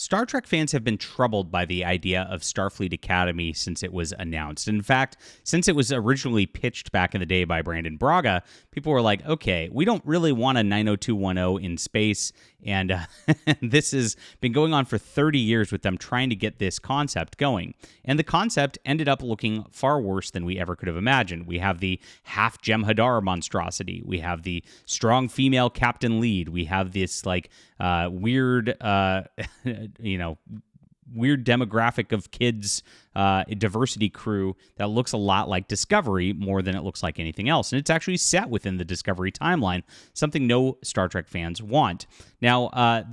Star Trek fans have been troubled by the idea of Starfleet Academy since it was announced. In fact, since it was originally pitched back in the day by Brandon Braga, people were like, okay, we don't really want a 90210 in space. And this has been going on for 30 years with them trying to get this concept going. And the concept ended up looking far worse than we ever could have imagined. We have the half Jem'Hadar monstrosity. We have the strong female captain lead. We have this weird, weird demographic of kids, diversity crew that looks a lot like Discovery more than it looks like anything else. And it's actually set within the Discovery timeline, something no Star Trek fans want. Now,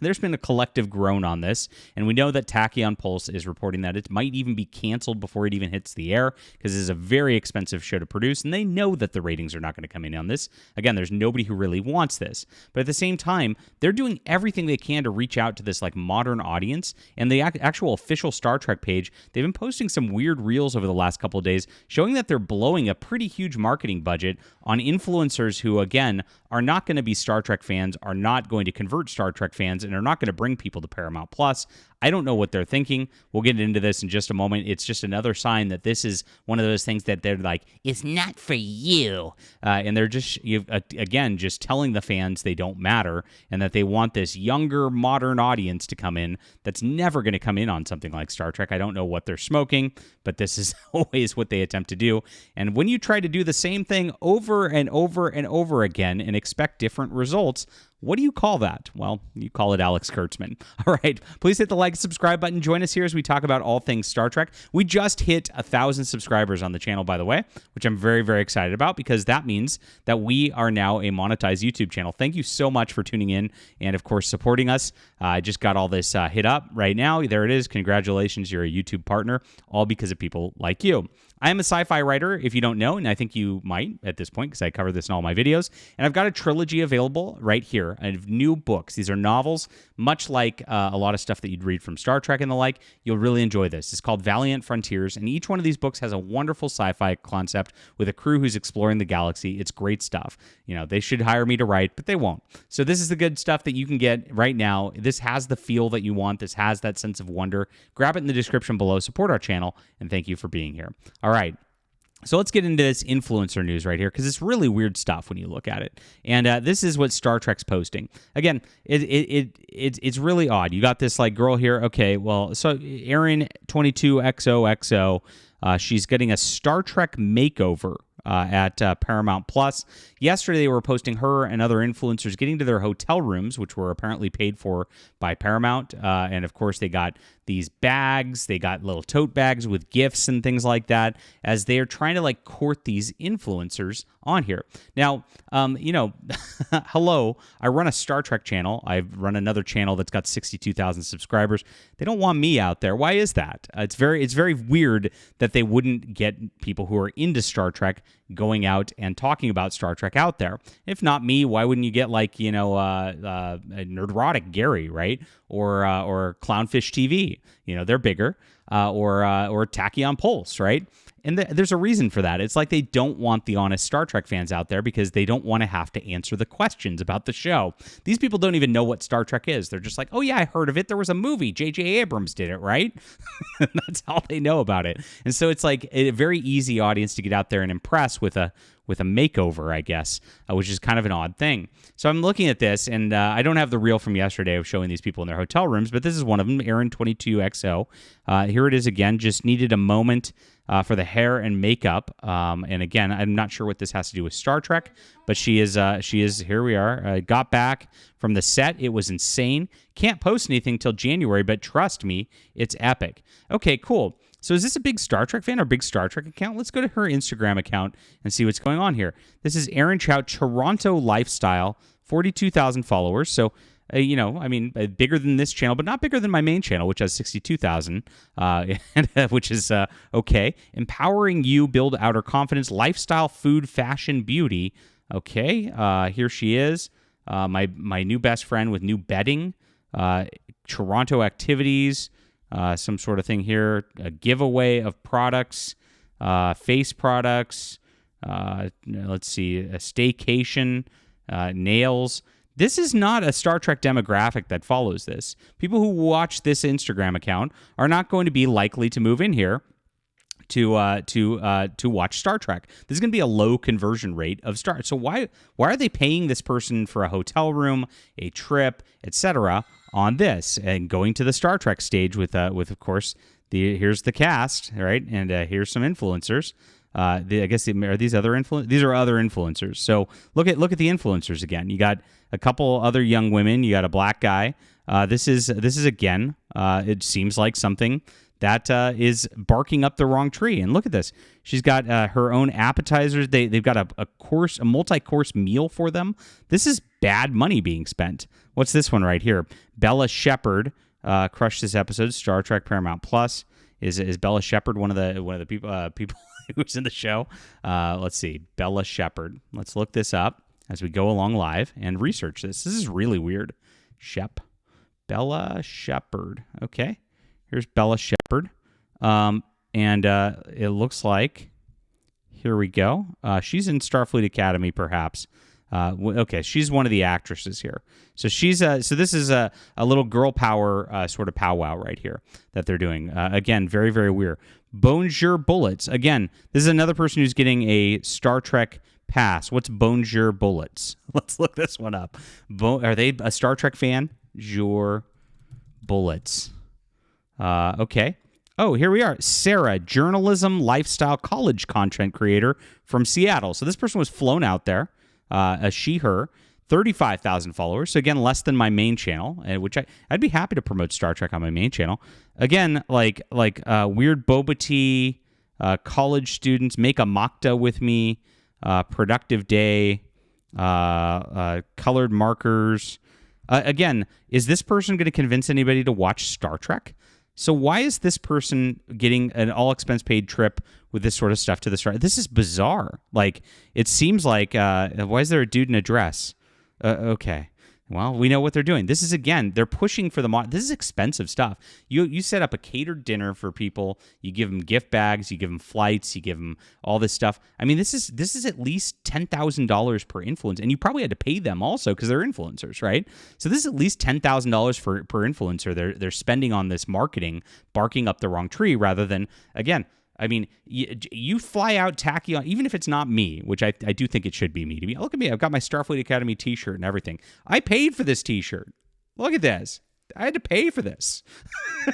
there's been a collective groan on this, and we know that Tachyon Pulse is reporting that it might even be canceled before it even hits the air, because this is a very expensive show to produce, and they know that the ratings are not going to come in on this. Again, there's nobody who really wants this. But at the same time, they're doing everything they can to reach out to this modern audience, and the actual official Star Trek page, they've been posting some weird reels over the last couple of days showing that they're blowing a pretty huge marketing budget on influencers who, again, are not going to be Star Trek fans, are not going to convert Star Trek fans, and are not going to bring people to Paramount Plus. I don't know what they're thinking. We'll get into this in just a moment. It's just another sign that this is one of those things that they're like, it's not for you. And they're just, again, just telling the fans they don't matter and that they want this younger, modern audience to come in that's never going to come in on something like Star Trek. I don't know what they're smoking, but this is always what they attempt to do. And when you try to do the same thing over and over and over again and expect different results, what do you call that? Well, you call it Alex Kurtzman. All right. Please hit the like, subscribe button. Join us here as we talk about all things Star Trek. We just hit 1,000 subscribers on the channel, by the way, which I'm very, very excited about, because that means that we are now a monetized YouTube channel. Thank you so much for tuning in and, of course, supporting us. I just got all this hit up right now. There it is. Congratulations. You're a YouTube partner, all because of people like you. I am a sci-fi writer, if you don't know, and I think you might at this point because I cover this in all my videos. And I've got a trilogy available right here of new books. These are novels, much like a lot of stuff that you'd read from Star Trek and the like. You'll really enjoy this. It's called Valiant Frontiers, and each one of these books has a wonderful sci-fi concept with a crew who's exploring the galaxy. It's great stuff. You know, they should hire me to write, but they won't. So this is the good stuff that you can get right now. This has the feel that you want. This has that sense of wonder. Grab it in the description below. Support our channel, and thank you for being here. All right. So let's get into this influencer news right here, because it's really weird stuff when you look at it. And this is what Star Trek's posting. Again, it's really odd. You got this girl here. Okay, well, so Erin 22XOXO, she's getting a Star Trek makeover at Paramount Plus. Yesterday, they were posting her and other influencers getting to their hotel rooms, which were apparently paid for by Paramount. And of course, they got these bags. They got little tote bags with gifts and things like that as they are trying to court these influencers on here. Now, hello, I run a Star Trek channel. I run another channel that's got 62,000 subscribers. They don't want me out there. Why is that? It's very weird that they wouldn't get people who are into Star Trek going out and talking about Star Trek out there. If not me, why wouldn't you get Nerdrotic Gary, right? Or Clownfish TV? They're bigger. Or Tachyon Pulse, right? And there's a reason for that. It's like they don't want the honest Star Trek fans out there because they don't want to have to answer the questions about the show. These people don't even know what Star Trek is. They're just like, oh yeah, I heard of it. There was a movie. J.J. Abrams did it, right? That's all they know about it. And so it's like a very easy audience to get out there and impress with a makeover, I guess, which is kind of an odd thing. So I'm looking at this, and I don't have the reel from yesterday of showing these people in their hotel rooms, but this is one of them, Erin 22XO. Here it is again, just needed a moment for the hair and makeup. And again, I'm not sure what this has to do with Star Trek, but she is, here we are, got back from the set. It was insane. Can't post anything till January, but trust me, it's epic. Okay, cool. So is this a big Star Trek fan or big Star Trek account? Let's go to her Instagram account and see what's going on here. This is Erin Chow, Toronto Lifestyle, 42,000 followers. So, bigger than this channel, but not bigger than my main channel, which has 62,000, which is okay. Empowering you, build outer confidence, lifestyle, food, fashion, beauty. Okay, here she is, my new best friend with new bedding, Toronto activities, some sort of thing here, a giveaway of products, face products, let's see, a staycation, nails. This is not a Star Trek demographic that follows this. People who watch this Instagram account are not going to be likely to move in here to watch Star Trek. This is going to be a low conversion rate of Star. So why are they paying this person for a hotel room, a trip, etc. on this and going to the Star Trek stage with of course here's the cast, right? And here's some influencers. I guess are these other These are other influencers. So look at the influencers again. You got a couple other young women. You got a black guy. This is again. It seems like something that is barking up the wrong tree. And look at this. She's got her own appetizers. They've got a multi-course meal for them. This is bad money being spent. What's this one right here? Bella Shepherd crushed this episode. Star Trek Paramount Plus. Is Bella Shepherd one of the people who's in the show? Let's see. Bella Shepherd. Let's look this up as we go along live and research this. This is really weird. Bella Shepherd. Okay. Here's Bella Shepherd. And it looks like, here we go. She's in Starfleet Academy, perhaps. Okay, she's one of the actresses here. So this is a little girl power sort of powwow right here that they're doing. Again, very, very weird. Bonjour Bullets. Again, this is another person who's getting a Star Trek pass. What's Bonjour Bullets? Let's look this one up. Are they a Star Trek fan? Jour Bullets. Okay. Oh, here we are. Sarah, journalism, lifestyle, college content creator from Seattle. So this person was flown out there, a she, her, 35,000 followers. So again, less than my main channel, which I'd be happy to promote Star Trek on my main channel. Again, like weird boba tea, college students, make a mockta with me, productive day, colored markers. Again, is this person going to convince anybody to watch Star Trek? So why is this person getting an all-expense paid trip with this sort of stuff to the Star? This is bizarre. Like, it seems like, why is there a dude in a dress? Okay. Well, we know what they're doing. This is, again, they're pushing for the this is expensive stuff. You set up a catered dinner for people. You give them gift bags. You give them flights. You give them all this stuff. I mean, this is at least $10,000 per influencer, and you probably had to pay them also because they're influencers, right? So this is at least $10,000 per influencer. They're spending on this marketing, barking up the wrong tree, rather than, again, I mean, you fly out tacky on, even if it's not me, which I do think it should be me. Look at me. I've got my Starfleet Academy t-shirt and everything. I paid for this t-shirt. Look at this. I had to pay for this.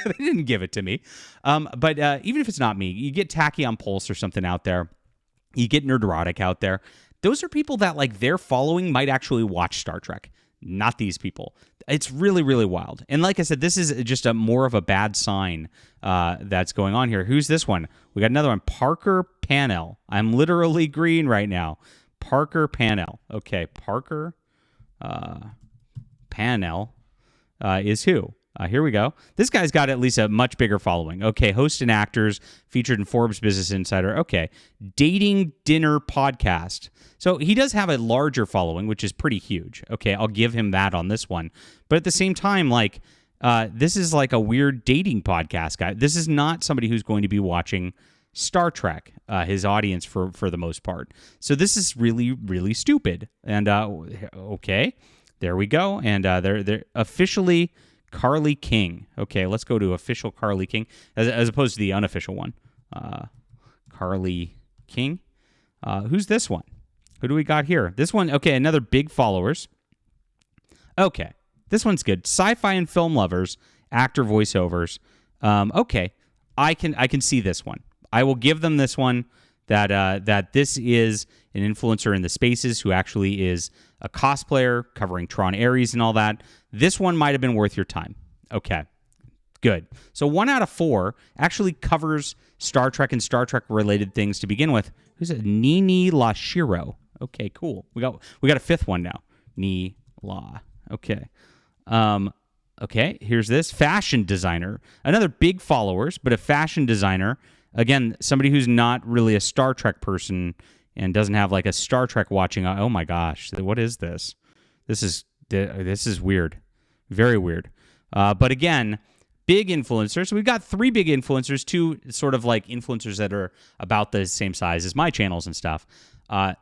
They didn't give it to me. But even if it's not me, you get tacky on Pulse or something out there. You get Nerdrotic out there. Those are people that, like, their following might actually watch Star Trek. Not these people. It's really, really wild. And like I said, this is just more of a bad sign that's going on here. Who's this one? We got another one. Parker Panel. I'm literally green right now. Parker Panel. Okay, Parker Panel is who? Here we go. This guy's got at least a much bigger following. Okay, host and actors, featured in Forbes Business Insider. Okay, dating dinner podcast. So he does have a larger following, which is pretty huge. Okay, I'll give him that on this one. But at the same time, like, this is like a weird dating podcast guy. This is not somebody who's going to be watching Star Trek, his audience for the most part. So this is really, really stupid. And okay, there we go. And they're officially Carly King. Okay, let's go to official Carly King as opposed to the unofficial one. Carly King. Who's this one? Who do we got here? This one, okay, another big followers. Okay, this one's good. Sci-fi and film lovers, actor voiceovers. Okay, I can see this one. I will give them this one. That this is an influencer in the spaces who actually is a cosplayer covering Tron Ares and all that. This one might have been worth your time. Okay, good. So 1 out of 4 actually covers Star Trek and Star Trek related things to begin with. Who's it? Nini Lashiro. Okay, cool. We got a 5th one now. Ni La. Okay. Okay, here's this. Fashion designer. Another big followers, but a fashion designer. Again, somebody who's not really a Star Trek person and doesn't have like a Star Trek watching. Oh my gosh, what is this? This is weird, very weird. But again, big influencers. So we've got 3 big influencers, 2 sort of like influencers that are about the same size as my channels and stuff.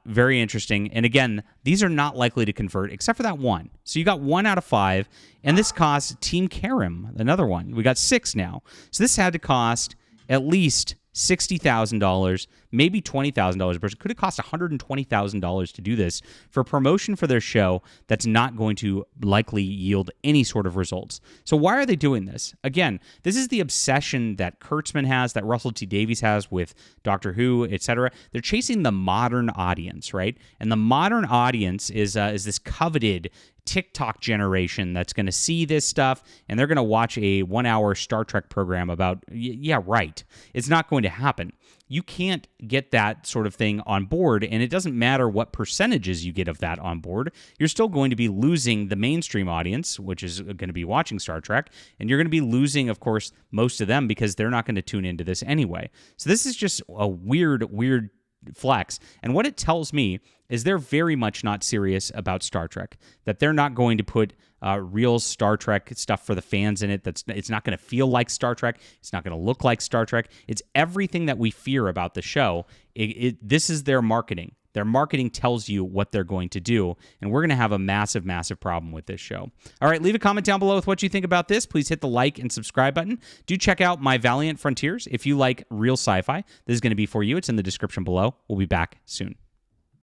Very interesting. And again, these are not likely to convert except for that one. So you got 1 out of 5, and this costs Team Karim, another one. We got 6 now. So this had to cost at least $60,000, maybe $20,000 a person. Could have cost $120,000 to do this for promotion for their show that's not going to likely yield any sort of results. So why are they doing this? Again, this is the obsession that Kurtzman has, that Russell T. Davies has with Doctor Who, etc. They're chasing the modern audience, right? And the modern audience is this coveted TikTok generation that's going to see this stuff and they're going to watch a 1-hour Star Trek program about, yeah, right. It's not going to happen. You can't get that sort of thing on board, and it doesn't matter what percentages you get of that on board. You're still going to be losing the mainstream audience, which is going to be watching Star Trek, and you're going to be losing, of course, most of them because they're not going to tune into this anyway. So this is just a weird flex. And what it tells me is they're very much not serious about Star Trek, that they're not going to put real Star Trek stuff for the fans in it. It's not going to feel like Star Trek. It's not going to look like Star Trek. It's everything that we fear about the show. This is their marketing. Their marketing tells you what they're going to do, and we're going to have a massive, massive problem with this show. All right, leave a comment down below with what you think about this. Please hit the like and subscribe button. Do check out my Valiant Frontiers if you like real sci-fi. This is going to be for you. It's in the description below. We'll be back soon.